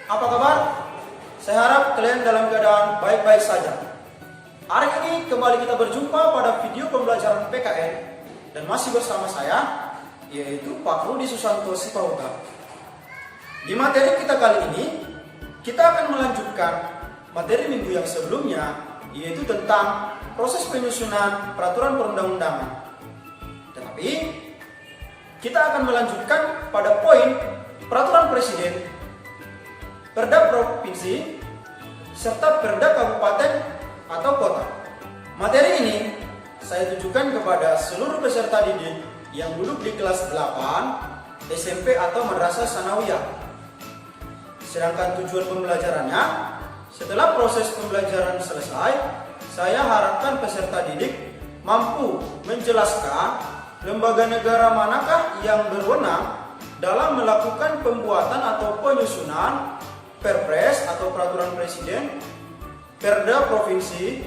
Apa kabar? Saya harap kalian dalam keadaan baik-baik saja. Hari ini kembali kita berjumpa pada video pembelajaran PKN dan masih bersama saya, yaitu Pak Rudi Susanto Sipahuga. Di materi kita kali ini, kita akan melanjutkan materi minggu yang sebelumnya, yaitu tentang proses penyusunan peraturan perundang-undangan. Tetapi, kita akan melanjutkan pada poin peraturan presiden, perda provinsi, serta perda kabupaten atau kota. Materi ini saya tujukan kepada seluruh peserta didik yang duduk di kelas 8 SMP atau Madrasah Sanawiyah. Sedangkan tujuan pembelajarannya, setelah proses pembelajaran selesai, saya harapkan peserta didik mampu menjelaskan lembaga negara manakah yang berwenang dalam melakukan pembuatan atau penyusunan Perpres atau peraturan presiden, perda provinsi,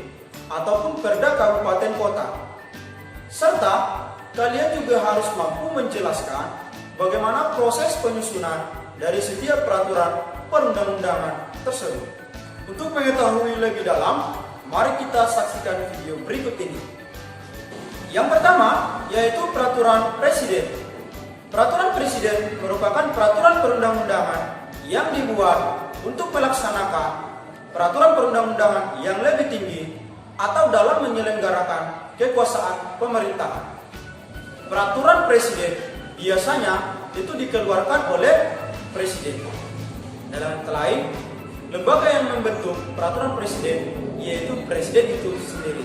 ataupun perda kabupaten kota. Serta kalian juga harus mampu menjelaskan bagaimana proses penyusunan dari setiap peraturan perundang-undangan tersebut. Untuk mengetahui lebih dalam, mari kita saksikan video berikut ini. Yang pertama yaitu peraturan presiden. Peraturan presiden merupakan peraturan perundang-undangan yang dibuat untuk melaksanakan peraturan perundang-undangan yang lebih tinggi atau dalam menyelenggarakan kekuasaan pemerintahan. Peraturan presiden biasanya itu dikeluarkan oleh presiden. Dalam kata lain, lembaga yang membentuk peraturan presiden yaitu presiden itu sendiri.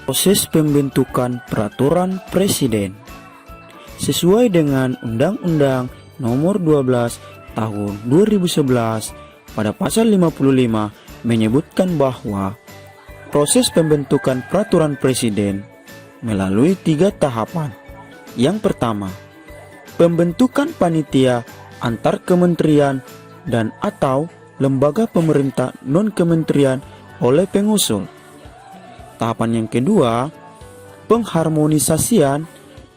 Proses pembentukan peraturan presiden sesuai dengan Undang-Undang Nomor 12 Tahun 2011 pada pasal 55 menyebutkan bahwa proses pembentukan peraturan presiden melalui 3 tahapan. Yang pertama, pembentukan panitia antar kementerian dan atau lembaga pemerintah non-kementerian oleh pengusul. Tahapan yang kedua, pengharmonisasian,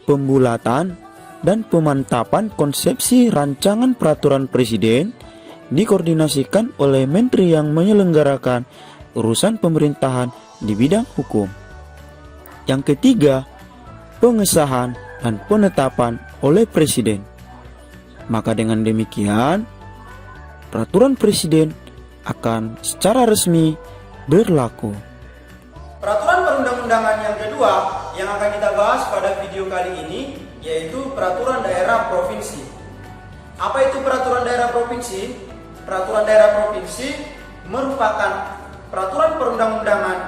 pembulatan, dan pemantapan konsepsi rancangan peraturan presiden dikoordinasikan oleh menteri yang menyelenggarakan urusan pemerintahan di bidang hukum. Yang ketiga, pengesahan dan penetapan oleh presiden. Maka dengan demikian, peraturan presiden akan secara resmi berlaku. Peraturan perundang-undangan yang kedua yang akan kita bahas pada video kali ini yaitu peraturan daerah provinsi. Apa itu peraturan daerah provinsi? Peraturan daerah provinsi merupakan peraturan perundang-undangan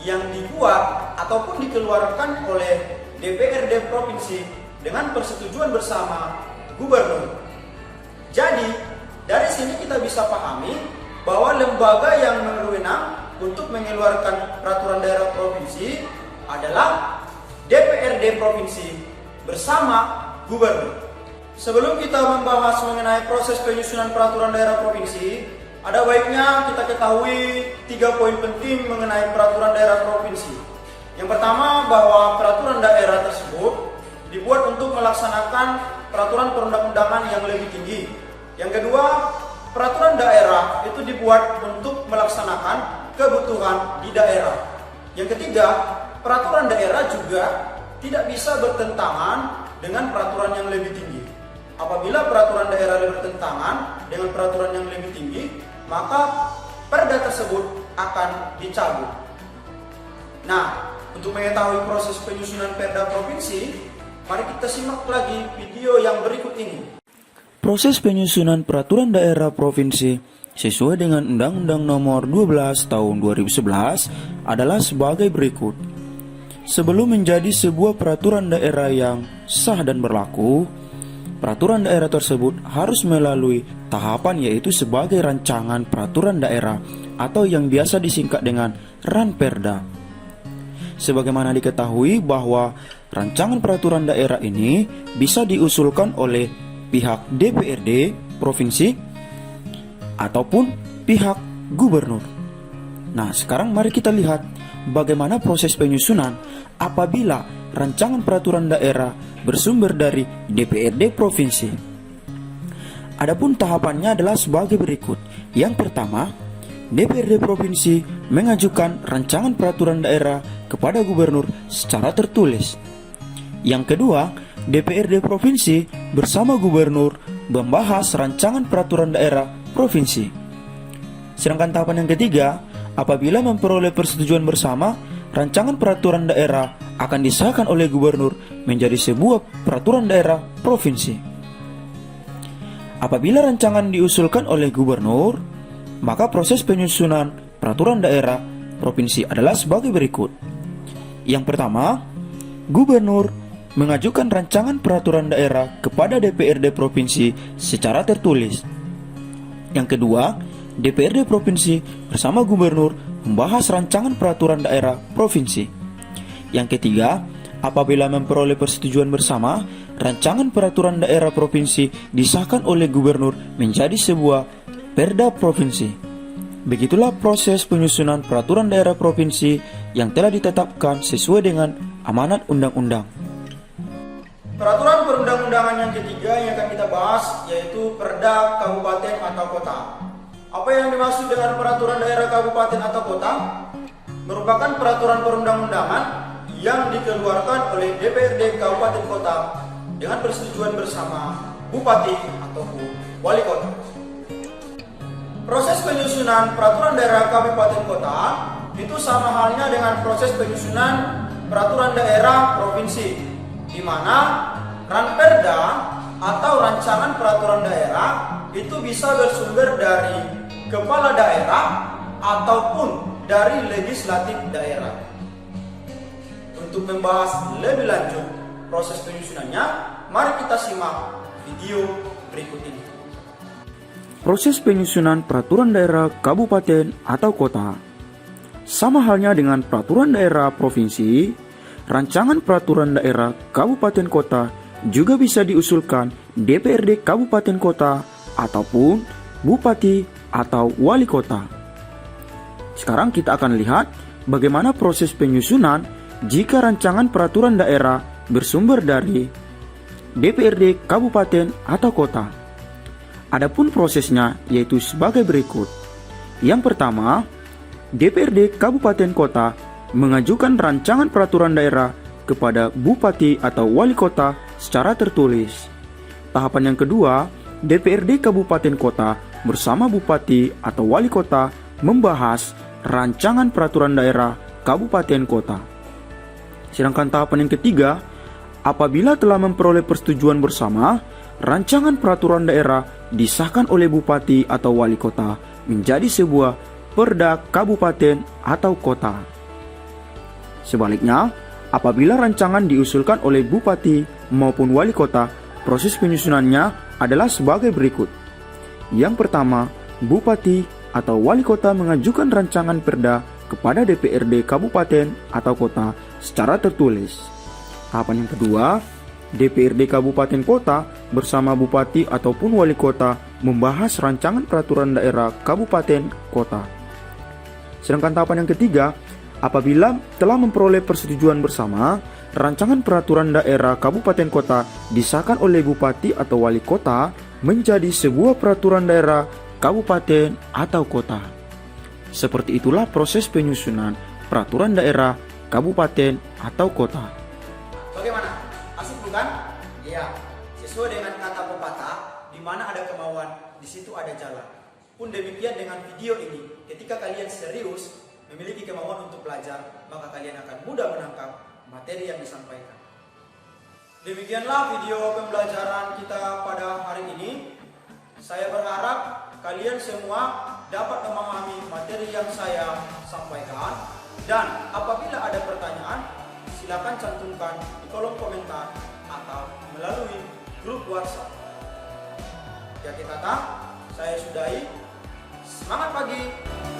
yang dibuat ataupun dikeluarkan oleh DPRD provinsi dengan persetujuan bersama gubernur. Jadi, dari sini kita bisa pahami bahwa lembaga yang berwenang untuk mengeluarkan peraturan daerah provinsi adalah DPRD provinsi bersama gubernur. Sebelum kita membahas mengenai proses penyusunan peraturan daerah provinsi, ada baiknya kita ketahui 3 poin penting mengenai peraturan daerah provinsi. Yang pertama, bahwa peraturan daerah tersebut dibuat untuk melaksanakan peraturan perundang-undangan yang lebih tinggi. Yang kedua, peraturan daerah itu dibuat untuk melaksanakan kebutuhan di daerah. Yang ketiga, peraturan daerah juga tidak bisa bertentangan dengan peraturan yang lebih tinggi. Apabila peraturan daerah bertentangan dengan peraturan yang lebih tinggi, maka perda tersebut akan dicabut. Nah, untuk mengetahui proses penyusunan perda provinsi, mari kita simak lagi video yang berikut ini. Proses penyusunan peraturan daerah provinsi sesuai dengan Undang-Undang Nomor 12 Tahun 2011 adalah sebagai berikut. Sebelum menjadi sebuah peraturan daerah yang sah dan berlaku, peraturan daerah tersebut harus melalui tahapan yaitu sebagai rancangan peraturan daerah atau yang biasa disingkat dengan Ranperda. Sebagaimana diketahui bahwa rancangan peraturan daerah ini bisa diusulkan oleh pihak DPRD provinsi ataupun pihak gubernur. Nah, sekarang mari kita lihat bagaimana proses penyusunan apabila rancangan peraturan daerah bersumber dari DPRD provinsi. Adapun tahapannya adalah sebagai berikut. Yang pertama, DPRD Provinsi mengajukan rancangan peraturan daerah kepada gubernur secara tertulis. Yang kedua, DPRD Provinsi bersama gubernur membahas rancangan peraturan daerah provinsi. Sedangkan tahapan yang ketiga, apabila memperoleh persetujuan bersama, rancangan peraturan daerah akan disahkan oleh gubernur menjadi sebuah peraturan daerah provinsi. Apabila rancangan diusulkan oleh gubernur, maka proses penyusunan peraturan daerah provinsi adalah sebagai berikut. Yang pertama, gubernur mengajukan rancangan peraturan daerah kepada DPRD provinsi secara tertulis. Yang kedua, DPRD provinsi bersama gubernur membahas rancangan peraturan daerah provinsi. Yang ketiga, apabila memperoleh persetujuan bersama, rancangan peraturan daerah provinsi disahkan oleh gubernur menjadi sebuah Perda provinsi. Begitulah proses penyusunan peraturan daerah provinsi yang telah ditetapkan sesuai dengan amanat undang-undang. Peraturan perundang-undangan yang ketiga yang akan kita bahas yaitu Perda Kabupaten atau Kota. Apa yang dimaksud dengan peraturan daerah kabupaten atau kota? Merupakan peraturan perundang-undangan yang dikeluarkan oleh DPRD Kabupaten Kota dengan persetujuan bersama Bupati ataupun Wali Kota. Proses penyusunan peraturan daerah kabupaten kota itu sama halnya dengan proses penyusunan peraturan daerah provinsi, di mana ranperda atau rancangan peraturan daerah itu bisa bersumber dari kepala daerah ataupun dari legislatif daerah. Untuk membahas lebih lanjut proses penyusunannya, mari kita simak video berikut ini. Proses penyusunan peraturan daerah kabupaten atau kota. Sama halnya dengan peraturan daerah provinsi, rancangan peraturan daerah kabupaten kota juga bisa diusulkan DPRD kabupaten kota ataupun bupati atau wali kota. Sekarang kita akan lihat bagaimana proses penyusunan jika rancangan peraturan daerah bersumber dari DPRD kabupaten atau kota. Adapun prosesnya yaitu sebagai berikut. Yang pertama, DPRD kabupaten kota mengajukan rancangan peraturan daerah kepada bupati atau wali kota secara tertulis. Tahapan yang kedua, DPRD kabupaten kota bersama bupati atau wali kota membahas rancangan peraturan daerah kabupaten kota. Sedangkan tahapan yang ketiga, apabila telah memperoleh persetujuan bersama, rancangan peraturan daerah disahkan oleh bupati atau wali kota menjadi sebuah perda kabupaten atau kota. Sebaliknya, apabila rancangan diusulkan oleh bupati maupun wali kota, proses penyusunannya adalah sebagai berikut. Yang pertama, bupati atau wali kota mengajukan rancangan perda kepada DPRD kabupaten atau kota secara tertulis. Tahapan yang kedua, DPRD kabupaten kota bersama bupati ataupun wali kota membahas rancangan peraturan daerah kabupaten kota. Sedangkan tahapan yang ketiga, apabila telah memperoleh persetujuan bersama, rancangan peraturan daerah kabupaten kota disahkan oleh bupati atau wali kota menjadi sebuah peraturan daerah kabupaten atau kota. Seperti itulah proses penyusunan peraturan daerah kabupaten atau kota. Bagaimana? Asik bukan? Iya. Sesuai dengan kata pepatah, di mana ada kemauan, di situ ada jalan. Pun demikian dengan video ini, ketika kalian serius memiliki kemauan untuk belajar, maka kalian akan mudah menangkap materi yang disampaikan. Demikianlah video pembelajaran kita pada hari ini. Saya berharap kalian semua dapat memahami materi yang saya sampaikan. Dan apabila ada pertanyaan, silakan cantumkan di kolom komentar atau melalui grup WhatsApp. Ya kita saya sudahi. Semangat pagi,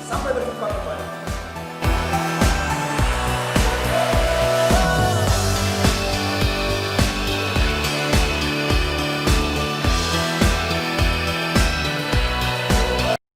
sampai berjumpa kembali.